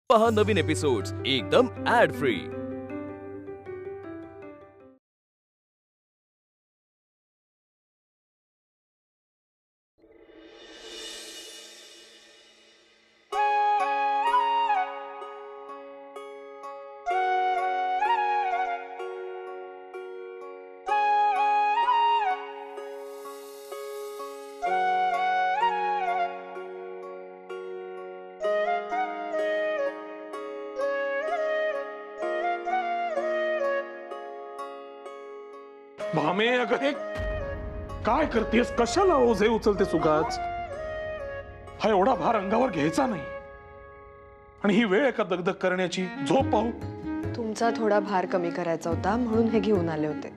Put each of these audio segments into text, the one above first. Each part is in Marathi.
पहा नवीन एपिसोड्स एकदम ऍड फ्री। भामे, अगं हे काय करतेस? कशाला ओझे उचलते उगाच? हा एवढा भार अंगावर घ्यायचा नाही. आणि ही वेळ एका दगदग करण्याची. झोप पाहू. तुमचा थोडा भार कमी करायचा होता म्हणून हे घेऊन आले होते.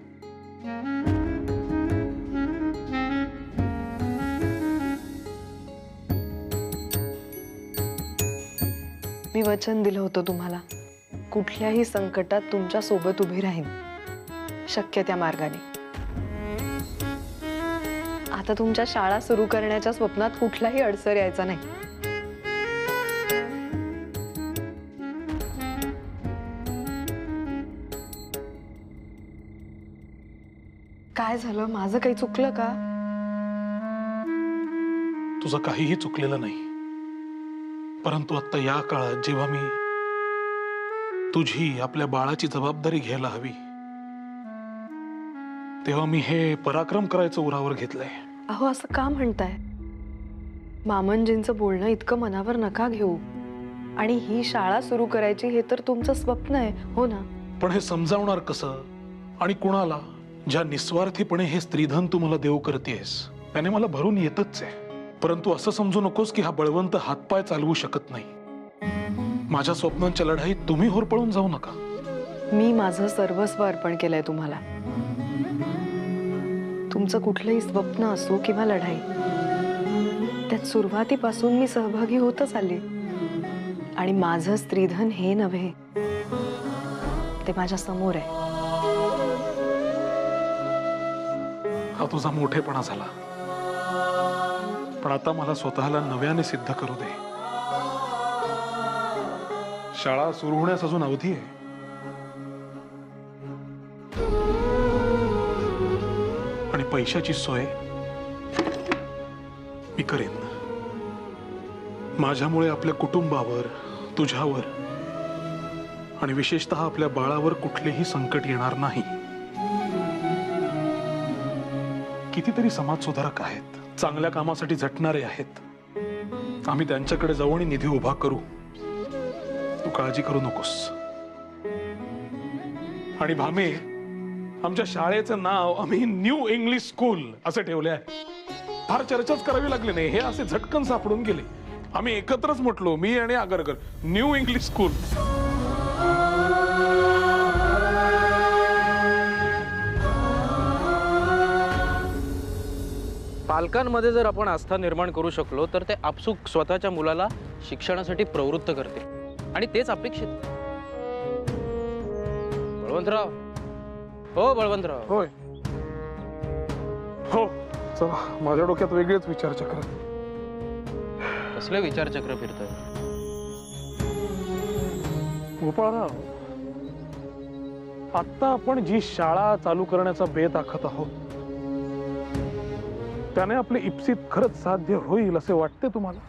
मी वचन दिलं होतं तुम्हाला, कुठल्याही संकटात तुमच्या सोबत उभी राहीन, शक्य त्या मार्गाने. आता तुमच्या शाळा सुरू करण्याच्या स्वप्नात कुठलाही अडसर यायचा नाही. काय झालं? माझं काही चुकलं का? तुझं काहीही चुकलेलं नाही, परंतु आता या काळात जेव्हा मी तुझी, आपल्या बाळाची जबाबदारी घ्यायला हवी, तेव्हा मी हे पराक्रम करायचं उरावर घेतलंय. अहो, असं का म्हणताय? मामनजींचं बोलणं इतकं मनावर नका घेऊ. आणि ही शाळा सुरू करायची हे तर तुमचं स्वप्न आहे, हो ना? पण हे समजावणार कसं आणि कुणाला? ज्या निस्वार्थीपणे हे स्त्रीधन तू मला देऊ करतेस त्याने मला भरून येतच आहे. परंतु असं समजू नकोस की हा बळवंत हातपाय चालवू शकत नाही. माझ्या स्वप्नांच्या लढाईत तुम्ही होरपळून जाऊ नका. मी माझं सर्वस्व अर्पण केलंय तुम्हाला. तुमचं कुठलंही स्वप्न असो किंवा लढाई, त्यात सुरुवातीपासून मी सहभागी होतच आले. आणि माझं स्त्रीधन हे नव्हे, ते माझ्या समोर आहे. हा तुझा मोठेपणा झाला, पण आता मला स्वतःला नव्याने सिद्ध करू दे. शाळा सुरू होण्यास अजून अवधी आहे. आणि पैशाची सोय मी करेन. माझ्यामुळे आपल्या कुटुंबावर, तुझ्यावर आणि विशेषतः आपल्या बाळावर कुठलेही संकट येणार नाही. कितीतरी समाजसुधारक आहेत, चांगल्या कामासाठी झटणारे आहेत. आम्ही त्यांच्याकडे जाऊ आणि निधी उभा करू. तू काळजी करू नकोस. आणि भामे, आमच्या शाळेचं नाव आम्ही न्यू इंग्लिश स्कूल असं ठेवले आहे. फार चर्चाच करावी लागली नाही, हे असे झटकन सापडून गेले. आम्ही एकत्रच म्हटलो, मी आणि आगरकर, न्यू इंग्लिश स्कूल. पालकांमध्ये जर आपण आस्था निर्माण करू शकलो तर ते आपसूक स्वतःच्या मुलाला शिक्षणासाठी प्रवृत्त करते. आणि तेच अपेक्षित. बळवंतराव, हो बळवंतराव. होय, हो. चला, माझ्या डोक्यात वेगळेच विचारचक्र. कसले विचारचक्र फिरतंय? गोपाळराव, आता आपण जी शाळा चालू करण्याचा बेत आखत आहोत त्याने आपले इप्सित खरंच साध्य होईल असे वाटते तुम्हाला?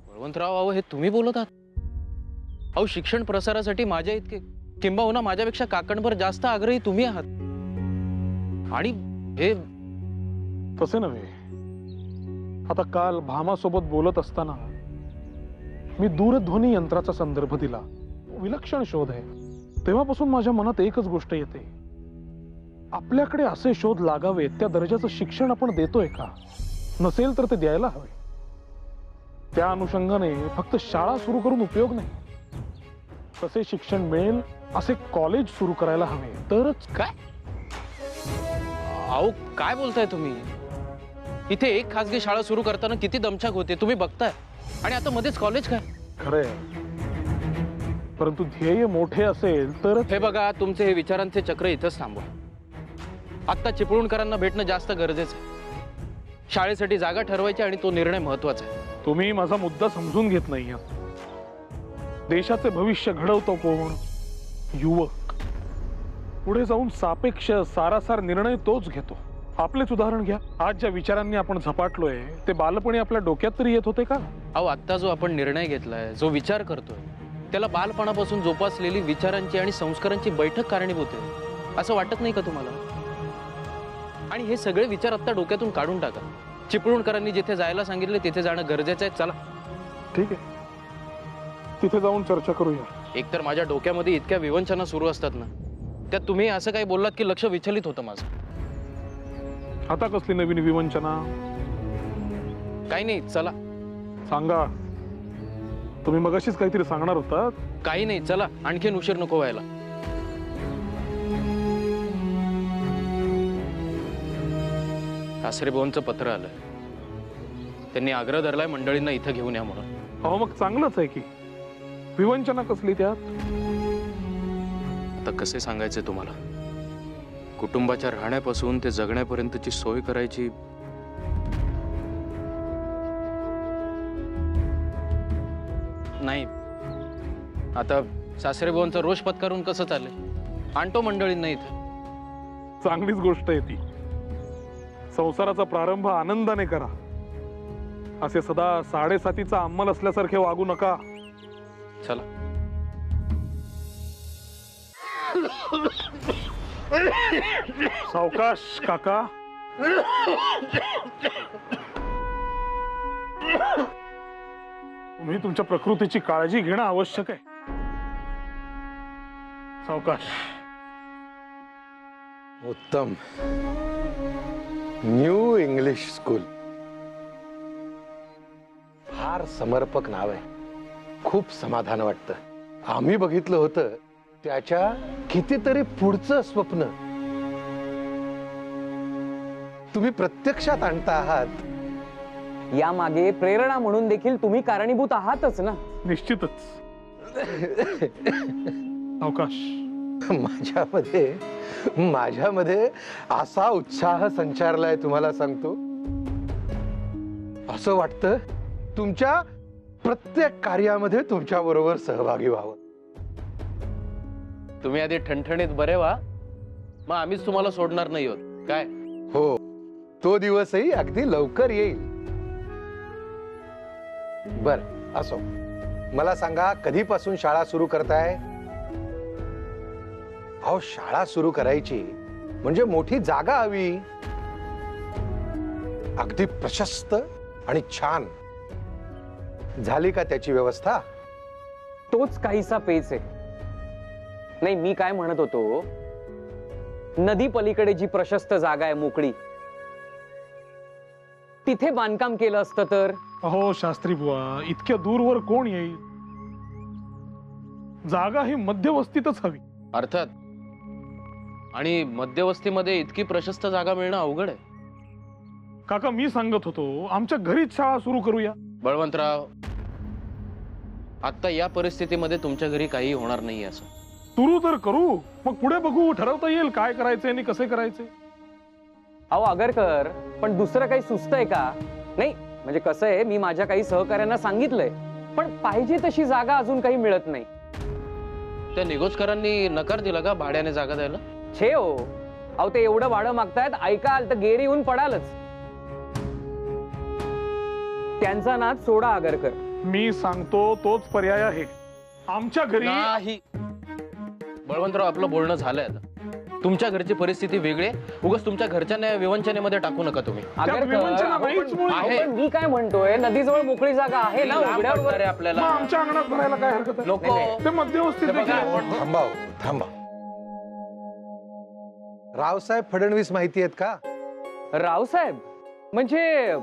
बळवंतराव, अहो हे तुम्ही बोलत आहात? अहो, शिक्षण प्रसारासाठी माझ्या इतके किंबहुना माझ्यापेक्षा काकणभर जास्त आग्रही तुम्ही आहात. आणि हे तसे नव्हे. आता काल भामासोबत बोलत असताना मी दूरध्वनी यंत्राचा संदर्भ दिला. विलक्षण शोध आहे. तेव्हापासून माझ्या मनात एकच गोष्ट येते, आपल्याकडे असे शोध लागावेत त्या दर्जाचं शिक्षण आपण देतोय का? नसेल तर ते द्यायला हवे. त्या अनुषंगाने फक्त शाळा सुरू करून उपयोग नाही, तसे शिक्षण मिळेल असे कॉलेज सुरू करायला हवे तरच. काय? अहो काय बोलताय तुम्ही? इथे एक खासगी शाळा सुरू करताना किती दमछाक होते तुम्ही बघताय, आणि आता मध्येच कॉलेज काय? खरंय, परंतु ध्येय मोठे असेल तर. हे बघा, तुमचे हे विचारांचे चक्र इथंच थांबवा. आत्ता चिपळूणकरांना भेटणं जास्त गरजेचं आहे. शाळेसाठी जागा ठरवायची आणि तो निर्णय महत्वाचा आहे. तुम्ही माझा मुद्दा समजून घेत नाही. देशाचे भविष्य घडवतो कोण? युवक. पुढे जाऊन सापेक्ष सारासार निर्णय तोच घेतो. आपलेच उदाहरण घ्या. आज ज्या विचारांनी आपण झपाटलोय ते बालपणी आपल्या डोक्यात तरी येत होते का? अहो, आत्ता जो आपण निर्णय घेतलाय, जो विचार करतोय, त्याला बालपणापासून जोपासलेली विचारांची आणि संस्कारांची बैठक कारणीभूत आहे, असं वाटत नाही का तुम्हाला? आणि हे सगळे विचार आत्ता डोक्यातून काढून टाका. चिपळूणकरांनी जिथे जायला सांगितले तिथे जाणं गरजेचं आहे. चला. ठीक आहे, तिथे जाऊन चर्चा करूया. एकतर माझ्या डोक्यामध्ये इतक्या विवंचना सुरू असतात ना, त्यात तुम्ही असं काही बोललात की लक्ष विचलित होतं माझं. आता कसली नवीन विवंचना? काही नाही, चला. सांगा. तुम्ही मगाशीच काहीतरी सांगणार होता. काही नाही, चला. आणखीन उशीर नको व्हायला. सासरे भाऊंचं पत्र आलंय. त्यांनी आग्रह धरलाय मंडळींना इथं घेऊन या म्हणून. अहो, मग चांगलंच आहे की. विवंचना कसली त्यात? आता कसे सांगायचे तुम्हाला? कुटुंबाच्या राहण्यापासून ते जगण्यापर्यंतची सोय करायची. नाही, आता सासरे भाऊंचा रोष पत्करून कसं चालेल? आणतो मंडळींना इथे. चांगलीच गोष्ट आहे ती. संसाराचा प्रारंभ आनंदाने करा. असे सदा साडेसातीचा अंमल असल्यासारखे वागू नका. चला. सावकाश काका. तुम्ही तुमच्या प्रकृतीची काळजी घेणं आवश्यक आहे. सावकाश. उत्तम. New English school. फार समर्पक नाव आहे. खूप समाधान वाटतं. आम्ही बघितलं होतं त्याच्या कितीतरी पुढचं स्वप्न तुम्ही प्रत्यक्षात आणता आहात. यामागे प्रेरणा म्हणून देखील तुम्ही कारणीभूत आहातच ना. निश्चितच. सावकाश. माझ्यामध्ये असा उत्साह संचारलाय तुम्हाला सांगतो. असं वाटतं तुमच्या प्रत्येक कार्यामध्ये तुमच्या बरोबर सहभागी व्हावं. तुम्ही आधी ठणठणीत बरे व्हा, मग आम्हीच तुम्हाला सोडणार नाही आहोत. काय? हो, तो दिवसही अगदी लवकर येईल. बर, असो. मला सांगा, कधीपासून शाळा सुरू करताय? अहो, शाळा सुरू करायची म्हणजे मोठी जागा हवी. अगदी प्रशस्त आणि छान. झाली का त्याची व्यवस्था? तोच काहीसा पेच आहे. नाही, मी काय म्हणत होतो, नदी पलीकडे जी प्रशस्त जागा आहे मोकळी, तिथे बांधकाम केलं असतं तर? अहो शास्त्री बुवा, इतक्या दूरवर कोण येईल? जागा ही मध्यवस्तीतच हवी. अर्थात. आणि मध्यवस्तीमध्ये इतकी प्रशस्त जागा मिळणं अवघड आहे. काका, मी सांगत होतो आमच्या घरीच शाळा सुरू करूया. बळवंतराव, आता या परिस्थितीमध्ये तुमच्या घरी काही होणार नाही. असं सुरू तर करू, मग पुढे बघू, ठरवता येईल काय करायचंय आणि कसे करायचे. अहो आगरकर, पण दुसरं काही सुचतंय का? नाही म्हणजे कसं आहे, मी माझ्या काही सहकाऱ्यांना सांगितलंय, पण पाहिजे तशी जागा अजून काही मिळत नाही. त्या निगोजकरांनी नकार दिला का भाड्याने जागा द्यायला? छे हो. अहो, ते एवढं भाडं मागतायत, ऐकाल तर गेरी येऊन पडालच. त्यांचा नाद सोडा आगरकर. मी सांगतो तोच पर्याय आहे. आमच्या घरी नाही. बळवंतराव, आपलं बोलणं झालंय आता. तुमच्या घरची परिस्थिती वेगळी आहे. उगाच तुमच्या घरच्या विवंचनेमध्ये टाकू नका तुम्ही. विवंचना नाहीच मुळी. आहे. पण मी काय म्हणतोय, नदीजवळ मोकळी जागा आहे ना लांब उघड्यावर. पडणार आहे आपल्याला. मग आमच्या अंगणात भरायला काय हरकत आहे? नको. ते मध्यवस्थित ते बघा, देखील आहे. आपण- थांबा हो, थांबा. रावसाहेब फडणवीस माहिती आहेत का? रावसाहेब म्हणजे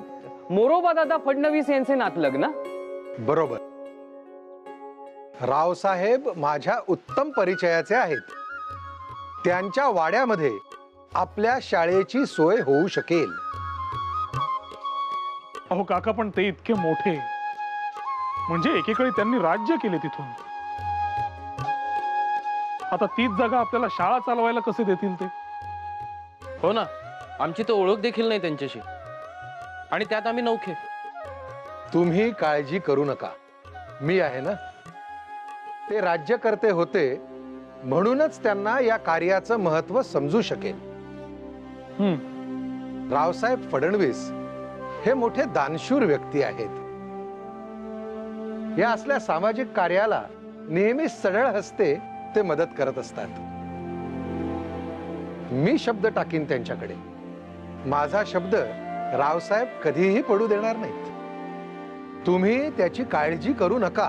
मोरोबा दादा फडणवीस यांचे नातलग ना? बरोबर. रावसाहेब माझ्या उत्तम परिचयाचे आहेत. त्यांच्या वाड्यामध्ये आपल्या शाळेची सोय होऊ शकेल. अहो काका, पण ते इतके मोठे, म्हणजे एकेकाळी त्यांनी राज्य केले तिथून. आता तीच जागा आपल्याला शाळा चालवायला कसे देतील ते? हो ना, आमची तर ओळख देखील नाही त्यांच्याशी, आणि त्यात आम्ही नौखे. तुम्ही काळजी करू नका, मी आहे ना. ते राज्यकर्ते होते म्हणूनच त्यांना या कार्याचं महत्व समजू शकेल. रावसाहेब फडणवीस हे मोठे दानशूर व्यक्ती आहेत. या असल्या सामाजिक कार्याला नेहमी सरळ हस्ते ते मदत करत असतात. मी शब्द टाकीन त्यांच्याकडे. माझा शब्द रावसाहेब कधीही पडू देणार नाहीत. तुम्ही त्याची काळजी करू नका.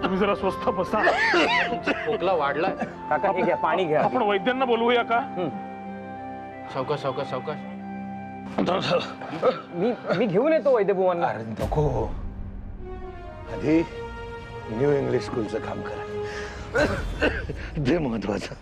तुम्ही जरा स्वस्थ बसा. खोकला वाढलाय. काका हे घ्या, पाणी घ्या. आपण वैद्यांना बोलवूया का? सावकाश सावकाश सावकाश. मी घेऊन येतो वैद्यभुवांना. अरे नको, आधी न्यू इंग्लिश स्कूलचं काम करा. जे महत्वाचं.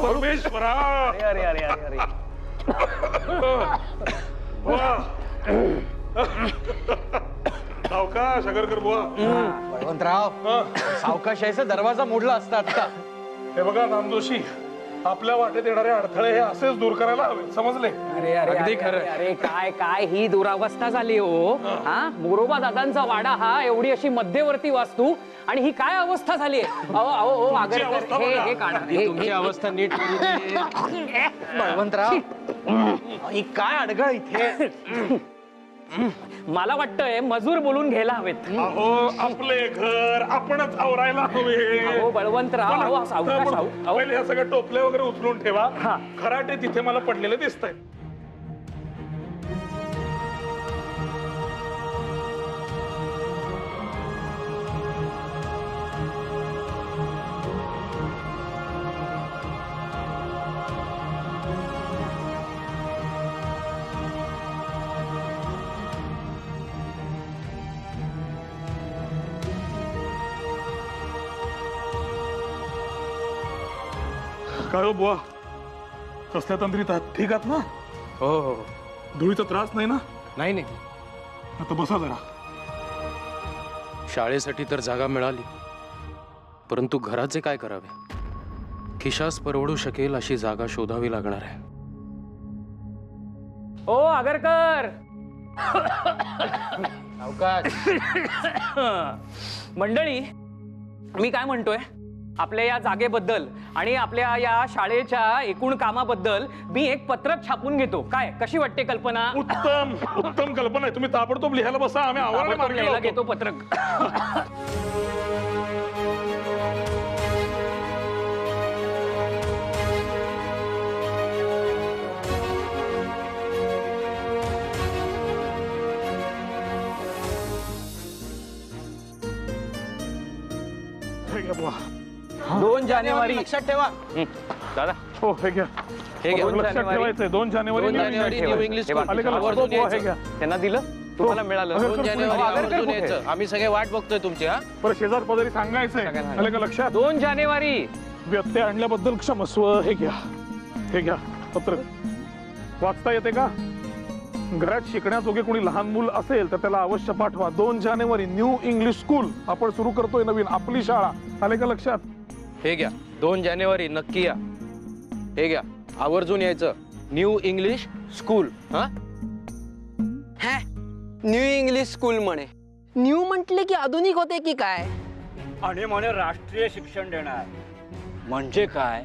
परमेश्वरा, अरे अरे अरे अरे सावकाश आगरकर बुवा. बळवंतराव, सावकाश यायचा दरवाजा मोडला असता आता. हे बघा नामदोषी, आपल्या वाटेत येणारे अडथळे हे असेच दूर करायला हवे, समजले? अरे अरे अगदी अरे, खरं. अरे अरे, काय काय ही दुरावस्था झाली हो. हा, मोरोबा दादांचा वाडा हा एवढी अशी मध्यवर्ती वास्तू आणि ही काय अवस्था झाली. अहो अहो अहो, आगरकर, अवस्था हे बघा. हे काढा. ही तुमची अवस्था नीट करू दे. बळवंतराव, ही काय अडगळ इथे. मला वाटतंय मजूर बोलून घ्यायला हवेत. अहो, आपले घर आपणच आवरायला हवे. अहो बळवंतराव, अहो सावकाश, अहो, अहो. पहिले ह्या सगळ्या टोपले वगैरे उचलून ठेवा. हा. खराटे तिथे मला पडलेले दिसतंय. काय हो बुवा, कसल्या तंत्रीत आहात? ठीक आहात ना? हो हो हो. धुळीचा त्रास नाही ना? नाही नाही, आता बसा जरा. शाळेसाठी तर जागा मिळाली, परंतु घराचे काय करावे? खिशास परवडू शकेल अशी जागा शोधावी लागणार आहे. ओ आगरकर. सावकाश. मंडळी, मी काय म्हणतोय, आपल्या या जागेबद्दल आणि आपल्या या शाळेच्या एकूण कामाबद्दल मी एक पत्रक छापून घेतो. काय, कशी वाटते कल्पना? उत्तम उत्तम कल्पना आहे. तुम्ही ताबडतोब लिहायला बसा. आम्ही आवरायला ताबडतोब मार्गी लिहायला लावतो. घेतो पत्रक. हे घ्या बुवा. 2 जानेवारी. लक्षात ठेवा. दादा, हो, हे घ्या. हे घ्या. लक्षात जानेवारी. ठेवायचंय. 2 जानेवारी 2 न्यू जानेवारी इंग्लिश न्यू इंग्लिश हे बघा, आले का लक्षात? आवर्जून बुवा, हे यायचं. घ्या. त्यांना दिलं, तुम्हाला मिळालं. अगरकर 2 जानेवारी आगरकर आवर्जून कुठे? यायचं. आम्ही सगळे वाट बघतोय तुमची. हा, बरं, शेजार पदारी सांगायचंय. सगळ्यांना. आले का लक्षात? 2 जानेवारी. व्यत्यय आणल्याबद्दल क्षमस्व. हे घ्या, हे घ्या पत्रक. वाचता येते का? घरात शिकण्याजोगे कोणी लहान मूल असेल तर त्याला अवश्य पाठवा. 2 जानेवारी न्यू इंग्लिश स्कूल आपण सुरू करतोय, नवीन आपली शाळा. आले का लक्षात? हे घ्या. 2 जानेवारी नक्की या. हे घ्या, आवर्जून यायचं. New English school. हा, न्यू इंग्लिश स्कूल म्हणे. न्यू म्हटले की आधुनिक होते की काय? आणि म्हणे राष्ट्रीय शिक्षण देणार. म्हणजे काय?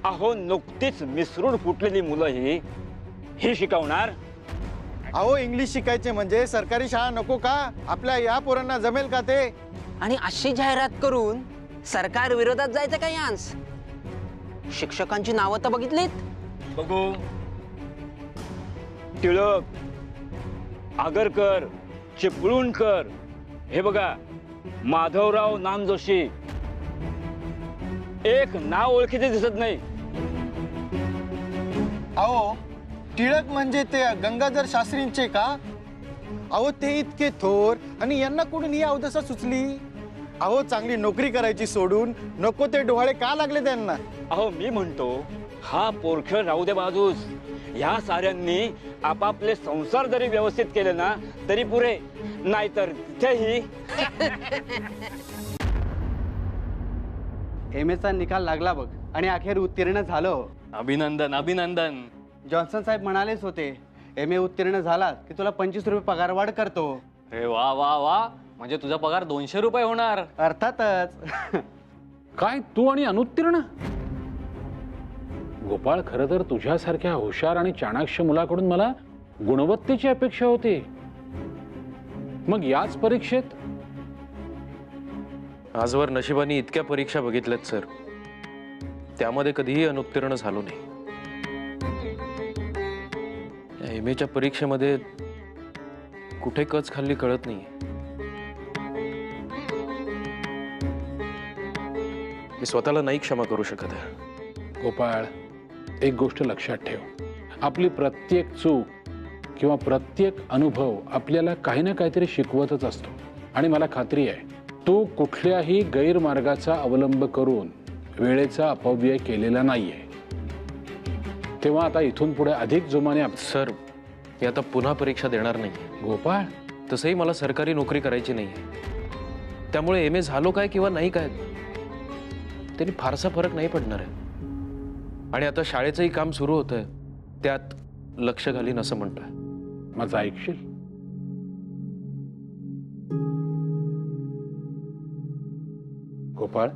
अहो, नुकतीच मिसळून फुटलेली मुलं ही शिकवणार. अहो, इंग्लिश शिकायचे म्हणजे सरकारी शाळा नको का? आपल्या या पोरांना जमेल का ते? आणि अशी जाहिरात करून सरकार विरोधात जायचं का यांस? शिक्षकांची नावं तर बघितलीत? बघू. टिळक, आगरकर, चिपळूणकर, हे बघा माधवराव नामजोशी. एक नाव ओळखीचे दिसत नाही. अहो, टिळक म्हणजे ते गंगाधर शास्त्रींचे का? अहो, ते इतके थोर आणि यांना कुठून ही अवदसा सुचली? अहो चांगली नोकरी करायची सोडून नको ते डोहाळे का लागले त्यांना? अहो मी म्हणतो हा पोरखेळ राहू दे बाजूस, ह्या साऱ्यांनी आपापले संसार जरी व्यवस्थित केले ना तरी पुरे, नाहीतर तिथेही MA चा निकाल लागला बघ आणि अखेर उत्तीर्ण झालो. अभिनंदन अभिनंदन. जॉन्सन साहेब म्हणालेच होते MA उत्तीर्ण झाला की तुला 25 रुपये पगारवाढ करतो. अरे वा वा वा, म्हणजे तुझा पगार 200 रुपये होणार. अर्थातच. काय तू आणि अनुत्तीर्ण? गोपाळ, खरं तर तुझ्यासारख्या हुशार आणि चाणाक्ष मुलाकडून मला गुणवत्तेची अपेक्षा होती. मग याच परीक्षेत? आजवर नशिबाने इतक्या परीक्षा बघितल्यात सर, त्यामध्ये कधीही अनुत्तीर्ण झालो नाही. या MA परीक्षेमध्ये कुठे कच खाल्ली कळत नाही. मी स्वतःला नाही क्षमा करू शकत आहे. गोपाळ, एक गोष्ट लक्षात ठेव, आपली प्रत्येक चूक किंवा प्रत्येक अनुभव आपल्याला काही ना काहीतरी शिकवतच असतो. आणि मला खात्री आहे तू कुठल्याही गैरमार्गाचा अवलंब करून वेळेचा अपव्यय केलेला नाहीये. तेव्हा आता इथून पुढे अधिक जोमाने सर, मी आता पुन्हा परीक्षा देणार नाही. गोपाळ, तसंही मला सरकारी नोकरी करायची नाही, त्यामुळे MA झालो काय किंवा नाही काय तरी फारसा फरक नाही पडणार आहे. आणि आता शाळेचंही काम सुरू होतंय, त्यात लक्ष घालीन असं म्हणतोय. माझं ऐकशील? गोपाळ,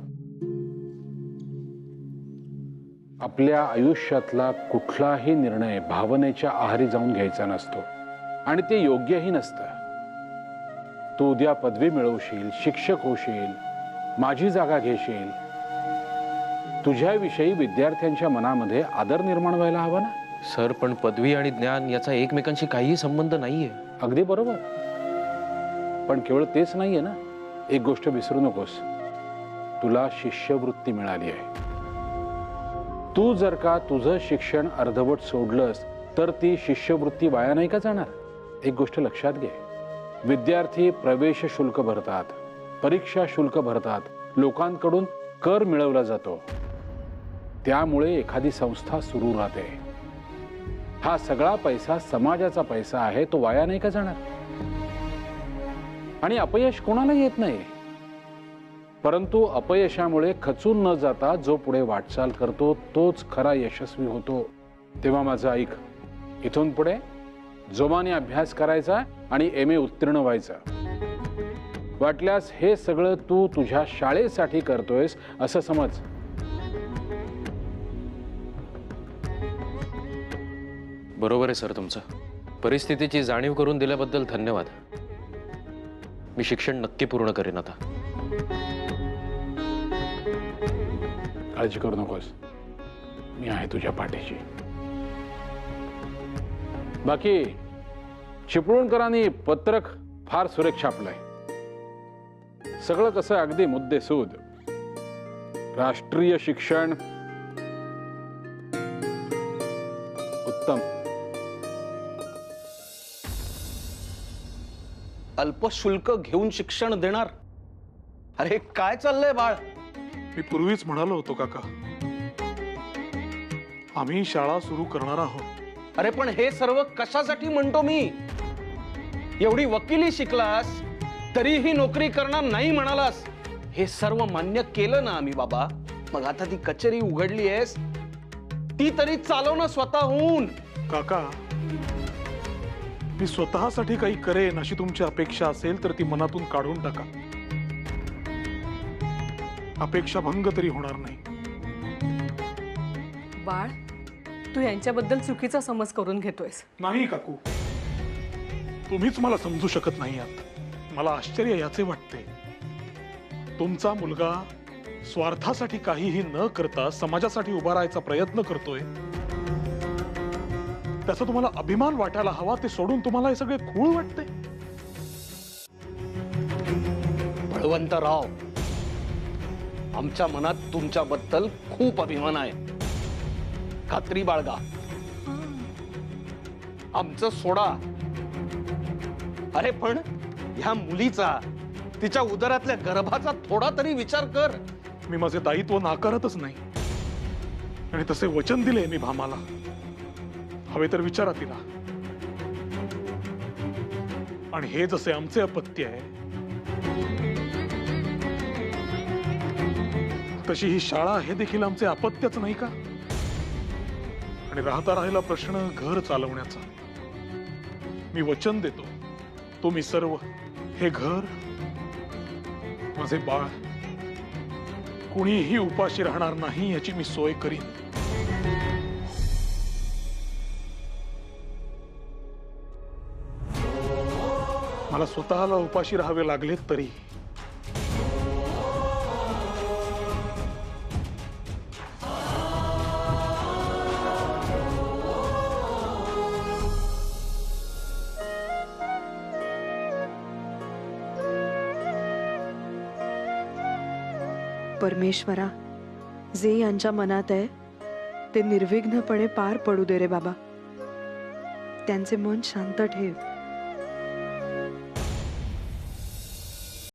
आपल्या आयुष्यातला कुठलाही निर्णय भावनेच्या आहारी जाऊन घ्यायचा नसतो आणि ते योग्यही नसतं. तू उद्या पदवी मिळवशील, शिक्षक होशील, माझी जागा घेशील, तुझ्याविषयी विद्यार्थ्यांच्या मनामध्ये आदर निर्माण व्हायला हवा ना? सर, पण पदवी आणि ज्ञान याचा एकमेकांशी काहीही संबंध नाहीये. अगदी बरोबर, पण केवळ तेच नाहीये ना. एक गोष्ट विसरू नकोस, तुला शिष्यवृत्ती मिळाली आहे. तू जर का तुझं शिक्षण अर्धवट सोडलंस तर ती शिष्यवृत्ती वाया नाही का जाणार? एक गोष्ट लक्षात घे, विद्यार्थी प्रवेश शुल्क भरतात, परीक्षा शुल्क भरतात, लोकांकडून कर मिळवला जातो, त्यामुळे एखादी संस्था सुरू राहते. हा सगळा पैसा समाजाचा पैसा आहे, तो वाया नाही का जाणार? आणि अपयश कोणाला येत नाही, परंतु अपयशामुळे खचून न जाता जो पुढे वाटचाल करतो तोच खरा यशस्वी होतो. तेव्हा माझं ऐक, इथून पुढे जोमाने अभ्यास करायचा आणि MA उत्तीर्ण व्हायचा. वाटल्यास हे सगळं तू तुझ्या शाळेसाठी करतोयस असं समज. बरोबर आहे सर तुमचं. परिस्थितीची जाणीव करून दिल्याबद्दल धन्यवाद. मी शिक्षण नक्की पूर्ण करेन आता. काळजी करू नकोस, मी आहे तुझ्या पाठीशी. बाकी चिपळूणकरांनी पत्रक फार सुरेख छापलंय. सगळं कसं अगदी मुद्देसूद. राष्ट्रीय शिक्षण उत्तम. अल्पशुल्क घेऊन शिक्षण देणार? अरे काय चाललंय बाळ? मी पूर्वीच म्हणालो होतो काका, आम्ही शाळा सुरू करणार आहोत. अरे पण हे सर्व कशासाठी म्हणतो मी? एवढी वकिली शिकलास तरीही नोकरी करणार नाही म्हणालास. हे सर्व मान्य केलं ना आम्ही बाबा. मग आता ती कचेरी उघडली आहेस, ती तरी चालव ना स्वतःहून. काका, मी स्वतःसाठी काही करेन अशी तुमची अपेक्षा असेल तर ती मनातून काढून टाका. अपेक्षा भंग तरी होणार नाही. बाळ, तू यांच्याबद्दल चुकीचा समज करून घेतोयस. नाही काकू, तुम्हीच मला समजू शकत नाही आहात. मला आश्चर्य याचे वाटते, तुमचा मुलगा स्वार्थासाठी काहीही न करता समाजासाठी उभा राहायचा प्रयत्न करतोय. त्याचा तुम्हाला अभिमान वाटायला हवा, ते सोडून तुम्हाला हे सगळे खूळ वाटते. बळवंतराव, आमच्या मनात तुमच्याबद्दल खूप अभिमान आहे. खात्री बाळगा. आमचं सोडा. अरे पण ह्या मुलीचा तिच्या उदरातल्या गर्भाचा थोडा तरी विचार कर. मी माझे दायित्व नाकारतच नाही आणि तसे वचन दिले मी भामाला. हवे तर विचारा तिला. आणि हे जसे आमचे अपत्य आहे, तशी ही शाळा हे देखील आमचे अपत्यच नाही का? आणि राहता राहिला प्रश्न घर चालवण्याचा. मी वचन देतो, तुम्ही सर्व, हे घर, माझे बाळ, कुणीही उपाशी राहणार नाही याची मी सोय करीन. मला स्वतःला उपाशी राहावे लागले तरी परमेश्वरा, जे यांच्या मनात आहे ते निर्विघ्नपणे पार पडू दे रे बाबा. त्यांचे मन शांत ठेव.